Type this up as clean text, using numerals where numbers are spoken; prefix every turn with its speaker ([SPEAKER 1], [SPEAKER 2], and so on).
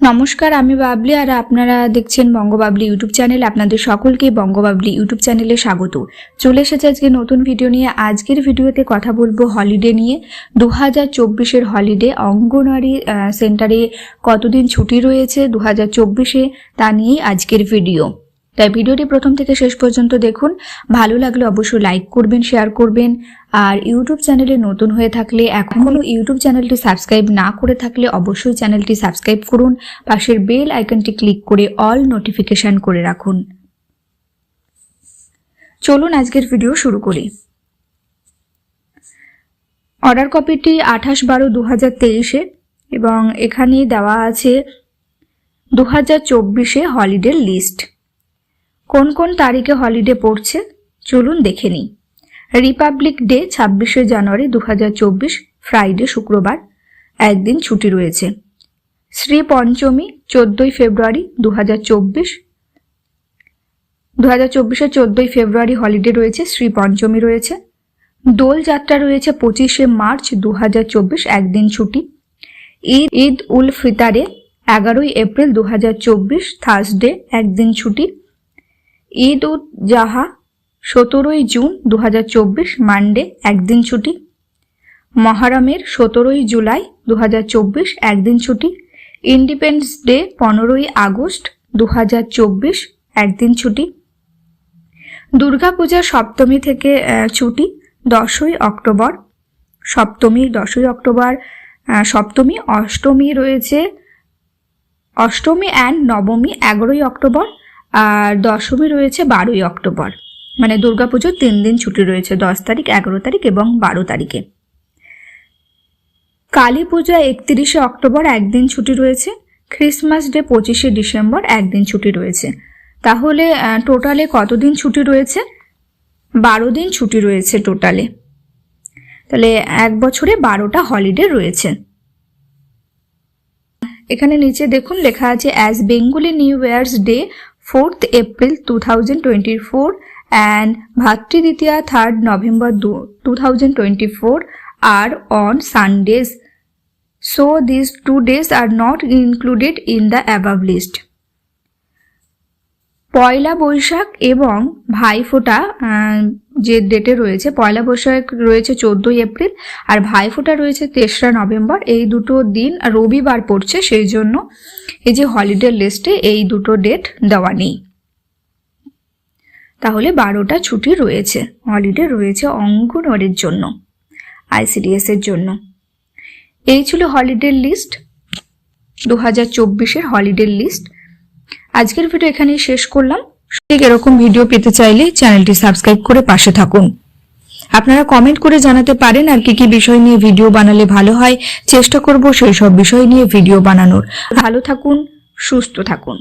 [SPEAKER 1] নমস্কার, আমি বাবলি আর আপনারা দেখছেন বঙ্গবাবলি ইউটিউব চ্যানেল। আপনাদের সকলকে বঙ্গবাবলি ইউটিউব চ্যানেলে স্বাগত। চলে এসেছে আজকে নতুন ভিডিও নিয়ে। আজকের ভিডিওতে কথা বলবো হলিডে নিয়ে। 2024-এর হলিডে অঙ্গনওয়াড়ি সেন্টারে কতদিন ছুটি রয়েছে 2024-এ তা নিয়েই আজকের ভিডিও। তাই ভিডিওটি প্রথম থেকে শেষ পর্যন্ত দেখুন। ভালো লাগলে অবশ্যই লাইক করবেন, শেয়ার করবেন। আর ইউটিউব চ্যানেলে নতুন হয়ে থাকলে, এখনও ইউটিউব চ্যানেলটি সাবস্ক্রাইব না করে থাকলে অবশ্যই চ্যানেলটি সাবস্ক্রাইব করুন। পাশের বেল আইকনটি ক্লিক করে অল নোটিফিকেশন করে রাখুন। চলুন আজকের ভিডিও শুরু করি। অর্ডার কপিটি 28/12/2023-এ এবং এখানে দেওয়া আছে 2024-এ হলিডের লিস্ট। কোন কোন তারিখে হলিডে পড়ছে চলুন দেখে নিই। রিপাবলিক ডে 26শে জানুয়ারি 2024, ফ্রাইডে শুক্রবার, একদিন ছুটি রয়েছে। শ্রী পঞ্চমী 14ই ফেব্রুয়ারি 2024, 2024-এর 14ই ফেব্রুয়ারি হলিডে রয়েছে, শ্রী পঞ্চমী রয়েছে। দোল যাত্রা রয়েছে 25শে মার্চ 2024, একদিন ছুটি। ঈদ উল ফিতরে 11ই এপ্রিল 2024, থার্সডে, একদিন ছুটি। ঈদ উদ জাহা 17ই জুন 2024, মানডে, একদিন ছুটি। মহরমের 17ই জুলাই 2024, একদিন ছুটি। ইন্ডিপেন্ডেন্স ডে 15ই আগস্ট 2024, একদিন ছুটি। দুর্গাপূজা সপ্তমী থেকে ছুটি 10ই অক্টোবর, সপ্তমী 10ই অক্টোবর, সপ্তমী, অষ্টমী রয়েছে, অষ্টমী অ্যান্ড নবমী 11ই অক্টোবর, আর দশমী রয়েছে 12ই অক্টোবর। মানে দুর্গাপুজোর 3 দিন ছুটি রয়েছে, 10 তারিখ, 11 তারিখ এবং 12 তারিখে। কালী পূজা 31শে অক্টোবর, একদিন ছুটি রয়েছে। ক্রিসমাস ডে 25শে ডিসেম্বর, একদিন ছুটি রয়েছে। তাহলে টোটালে কতদিন ছুটি রয়েছে? 12 দিন ছুটি রয়েছে টোটালে। তাহলে এক বছরে 12টা হলিডে রয়েছে। এখানে নিচে দেখুন লেখা আছে as Bengali new years day 4th April 2024 and Bhatri Ditya 3rd November 2024 are on Sundays, so these 2 days are not included in the above list. পয়লা বৈশাখ এবং ভাইফোঁটা যে ডেটে রয়েছে, পয়লা বৈশাখ রয়েছে 14ই এপ্রিল আর ভাইফোঁটা রয়েছে 3রা নভেম্বর। এই দুটো দিন রবিবার পড়ছে, সেই জন্য এই যে হলিডে লিস্টে এই দুটো ডেট দেওয়া নেই। তাহলে 12টা ছুটি রয়েছে, হলিডে রয়েছে অঙ্গনওয়াড়ির জন্য, ICDS এর জন্য। এই ছিল হলিডে লিস্ট, 2024-এর হলিডে লিস্ট। আজকের ভিডিও এখানেই শেষ করলাম। ঠিক এরকম ভিডিও পেতে চাইলে চ্যানেলটি সাবস্ক্রাইব করে পাশে থাকুন। আপনারা কমেন্ট করে জানাতে পারেন আর কি কি বিষয় নিয়ে ভিডিও বানালে ভালো হয়। চেষ্টা করব সেই সব বিষয় নিয়ে ভিডিও বানানোর। ভালো থাকুন, সুস্থ থাকুন।